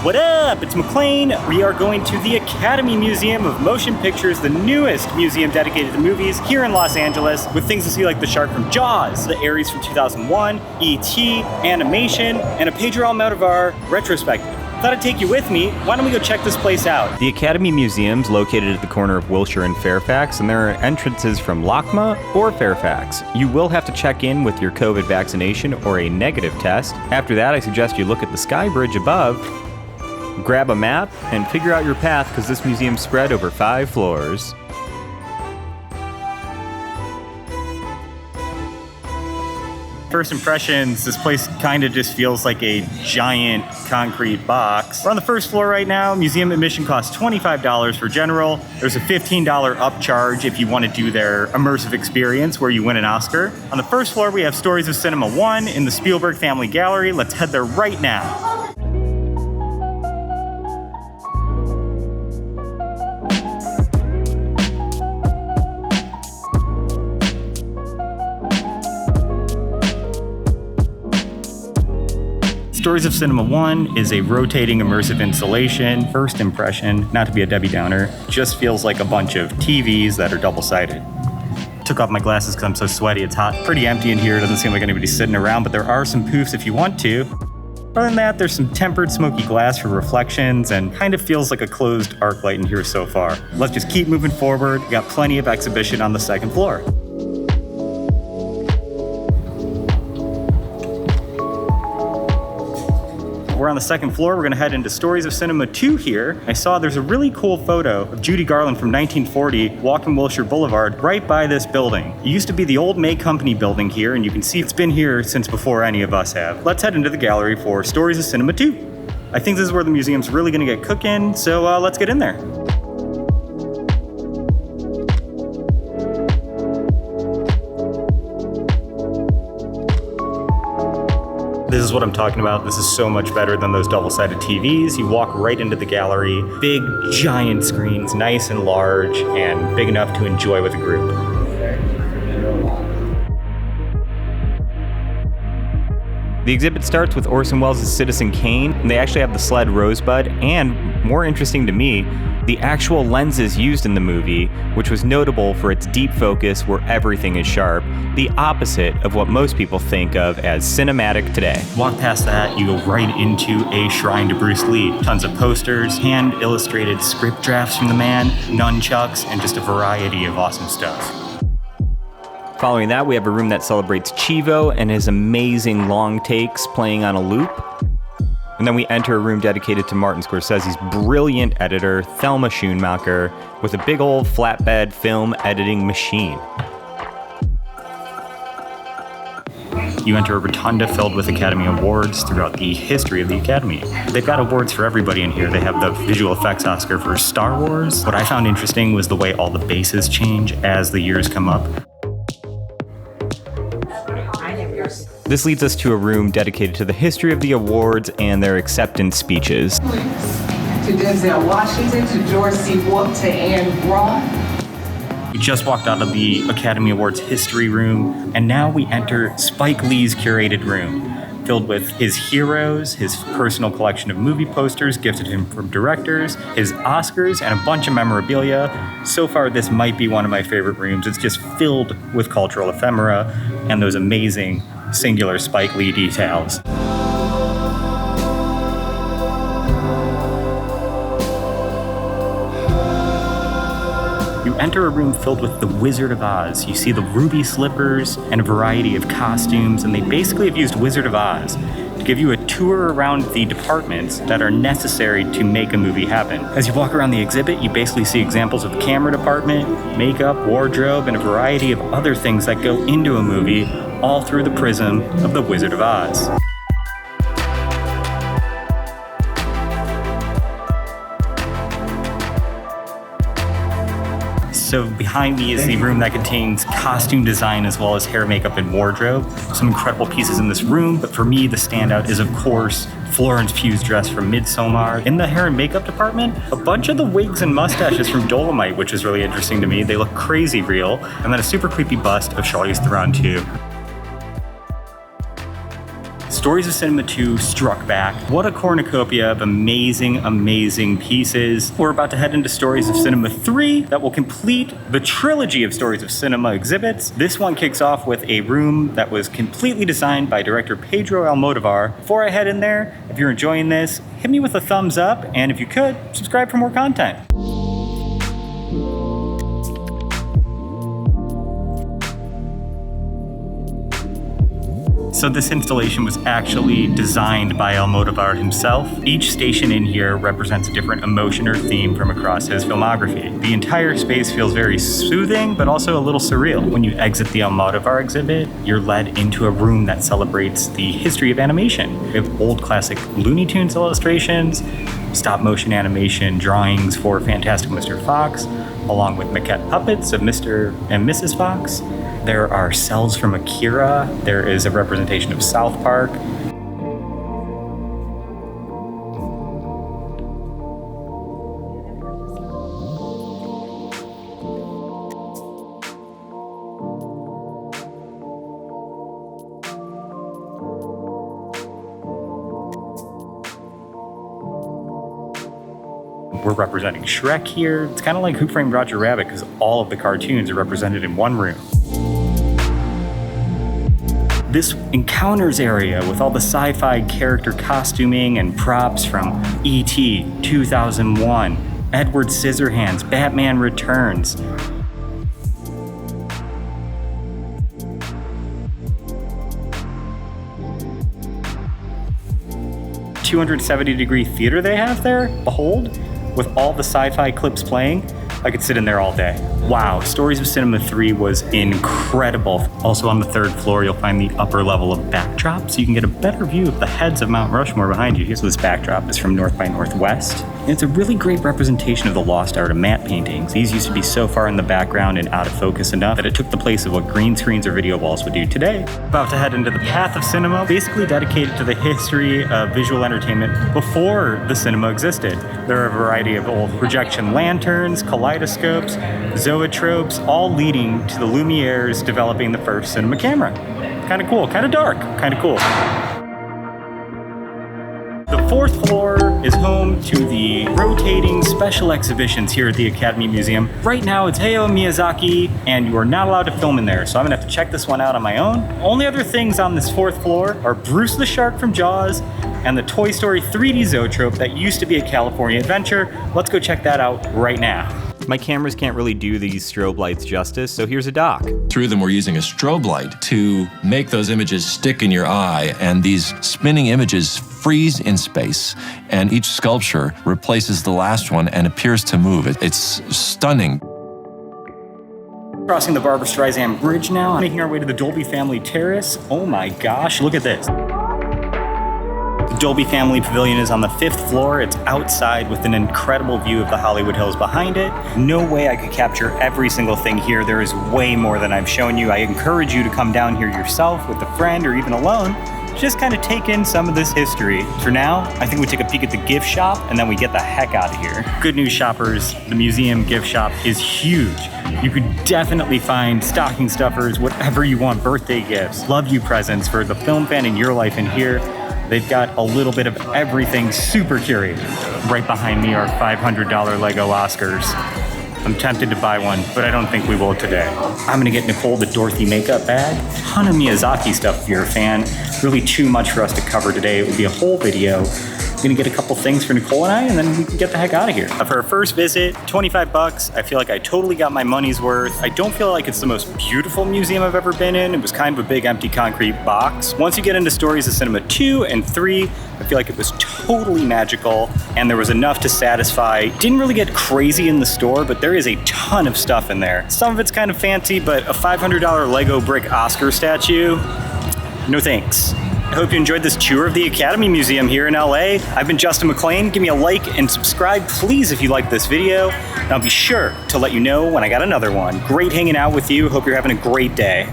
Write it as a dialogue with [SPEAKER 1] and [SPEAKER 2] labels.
[SPEAKER 1] What up? It's McClain. We are going to the Academy Museum of Motion Pictures, the newest museum dedicated to movies here in Los Angeles, with things to see like the shark from Jaws, the Ares from 2001, E.T., animation, and a Pedro Almodovar retrospective. Thought I'd take you with me. Why don't we go check this place out?
[SPEAKER 2] The Academy Museum's located at the corner of Wilshire and Fairfax, and there are entrances from LACMA or Fairfax. You will have to check in with your COVID vaccination or a negative test. After that, I suggest you look at the sky bridge above, grab a map, and figure out your path, because this museum's spread over 5 floors.
[SPEAKER 1] First impressions, this place kind of just feels like a giant concrete box. We're on the first floor right now. Museum admission costs $25 for general. There's a $15 upcharge if you want to do their immersive experience where you win an Oscar. On the first floor, we have Stories of Cinema 1 in the Spielberg Family Gallery. Let's head there right now. Stories of Cinema 1 is a rotating immersive installation. First impression, not to be a Debbie Downer, just feels like a bunch of TVs that are double-sided. Took off my glasses because I'm so sweaty, it's hot. Pretty empty in here, it doesn't seem like anybody's sitting around, but there are some poofs if you want to. Other than that, there's some tempered smoky glass for reflections and kind of feels like a closed arc light in here so far. Let's just keep moving forward. We got plenty of exhibition on the second floor. We're on the second floor. We're gonna head into Stories of Cinema 2 here. I saw there's a really cool photo of Judy Garland from 1940 walking Wilshire Boulevard right by this building. It used to be the old May Company building here, and you can see it's been here since before any of us have. Let's head into the gallery for Stories of Cinema 2. I think this is where the museum's really gonna get cooking, so let's get in there. This is what I'm talking about. This is so much better than those double-sided TVs. You walk right into the gallery, big, giant screens, nice and large, and big enough to enjoy with a group.
[SPEAKER 2] The exhibit starts with Orson Welles' Citizen Kane, and they actually have the sled Rosebud, and more interesting to me, the actual lenses used in the movie, which was notable for its deep focus where everything is sharp, the opposite of what most people think of as cinematic today.
[SPEAKER 1] Walk past that, you go right into a shrine to Bruce Lee. Tons of posters, hand-illustrated script drafts from the man, nunchucks, and just a variety of awesome stuff.
[SPEAKER 2] Following that, we have a room that celebrates Chivo and his amazing long takes playing on a loop. And then we enter a room dedicated to Martin Scorsese's brilliant editor, Thelma Schoonmaker, with a big old flatbed film editing machine.
[SPEAKER 1] You enter a rotunda filled with Academy Awards throughout the history of the Academy. They've got awards for everybody in here. They have the visual effects Oscar for Star Wars. What I found interesting was the way all the bases change as the years come up.
[SPEAKER 2] This leads us to a room dedicated to the history of the awards and their acceptance speeches.
[SPEAKER 3] To Denzel Washington, to George C. Wolfe, to Anne Braun.
[SPEAKER 1] We just walked out of the Academy Awards history room, and now we enter Spike Lee's curated room, filled with his heroes, his personal collection of movie posters gifted him from directors, his Oscars, and a bunch of memorabilia. So far, this might be one of my favorite rooms. It's just filled with cultural ephemera and those amazing singular Spike Lee details. You enter a room filled with the Wizard of Oz. You see the ruby slippers and a variety of costumes, and they basically have used Wizard of Oz to give you a tour around the departments that are necessary to make a movie happen. As you walk around the exhibit, you basically see examples of the camera department, makeup, wardrobe, and a variety of other things that go into a movie, all through the prism of the Wizard of Oz. So behind me is the room that contains costume design as well as hair, makeup, and wardrobe. Some incredible pieces in this room, but for me, the standout is, of course, Florence Pugh's dress from Midsommar. In the hair and makeup department, a bunch of the wigs and mustaches from Dolomite, which is really interesting to me. They look crazy real. And then a super creepy bust of Charlize Theron, too. Stories of Cinema 2 struck back. What a cornucopia of amazing, amazing pieces. We're about to head into Stories of Cinema 3 that will complete the trilogy of Stories of Cinema exhibits. This one kicks off with a room that was completely designed by director Pedro Almodovar. Before I head in there, if you're enjoying this, hit me with a thumbs up, and if you could, subscribe for more content. So this installation was actually designed by Almodovar himself. Each station in here represents a different emotion or theme from across his filmography. The entire space feels very soothing, but also a little surreal. When you exit the Almodovar exhibit, you're led into a room that celebrates the history of animation. We have old classic Looney Tunes illustrations, stop motion animation drawings for Fantastic Mr. Fox, along with maquette puppets of Mr. and Mrs. Fox. There are cells from Akira. There is a representation of South Park. We're representing Shrek here. It's kind of like Who Framed Roger Rabbit because all of the cartoons are represented in one room. This encounters area with all the sci-fi character costuming and props from E.T., 2001, Edward Scissorhands, Batman Returns. "270-degree theater" they have there, behold, with all the sci-fi clips playing. I could sit in there all day. Wow, Stories of Cinema 3 was incredible. Also on the third floor, you'll find the upper level of backdrop, so you can get a better view of the heads of Mount Rushmore behind you. So this backdrop is from North by Northwest, and it's a really great representation of the lost art of matte paintings. These used to be so far in the background and out of focus enough that it took the place of what green screens or video walls would do today. About to head into the path of cinema, basically dedicated to the history of visual entertainment before the cinema existed. There are a variety of old projection lanterns, kaleidoscopes, zoetropes, all leading to the Lumieres developing the first cinema camera. Kind of cool, kind of dark, kind of cool. The fourth floor is home to the rotating special exhibitions here at the Academy Museum. Right now it's Hayao Miyazaki, and you are not allowed to film in there, so I'm gonna have to check this one out on my own. Only other things on this fourth floor are Bruce the Shark from Jaws and the Toy Story 3D Zoetrope that used to be a California adventure. Let's go check that out right now.
[SPEAKER 2] My cameras can't really do these strobe lights justice, so here's a doc.
[SPEAKER 4] Through them, we're using a strobe light to make those images stick in your eye, and these spinning images freeze in space, and each sculpture replaces the last one and appears to move. It's stunning.
[SPEAKER 1] Crossing the Barbra Streisand Bridge now, making our way to the Dolby Family Terrace. Oh my gosh, look at this. The Dolby Family Pavillion is on the 5th floor. It's outside with an incredible view of the Hollywood Hills behind it. No way I could capture every single thing here. There is way more than I've shown you. I encourage you to come down here yourself with a friend or even alone. Just kind of take in some of this history. For now, I think we take a peek at the gift shop and then we get the heck out of here. Good news, shoppers, the museum gift shop is huge. You could definitely find stocking stuffers, whatever you want, birthday gifts, love you presents for the film fan in your life in here. They've got a little bit of everything super curated. Right behind me are $500 Lego OSCARs. I'm tempted to buy one, but I don't think we will today. I'm gonna get Nicole the Dorothy makeup bag. Ton of Miyazaki stuff if you're a fan. Really too much for us to cover today. It would be a whole video. I'm gonna get a couple things for Nicole and I, and then we can get the heck out of here. For our first visit, 25 bucks. I feel like I totally got my money's worth. I don't feel like it's the most beautiful museum I've ever been in. It was kind of a big empty concrete box. Once you get into Stories of Cinema 2 and 3, I feel like it was totally magical, and there was enough to satisfy. Didn't really get crazy in the store, but there is a ton of stuff in there. Some of it's kind of fancy, but a $500 Lego brick Oscar statue, no thanks. I hope you enjoyed this tour of the Academy Museum here in LA. I've been Justin McClain. Give me a like and subscribe, please, if you like this video. And I'll be sure to let you know when I got another one. Great hanging out with you. Hope you're having a great day.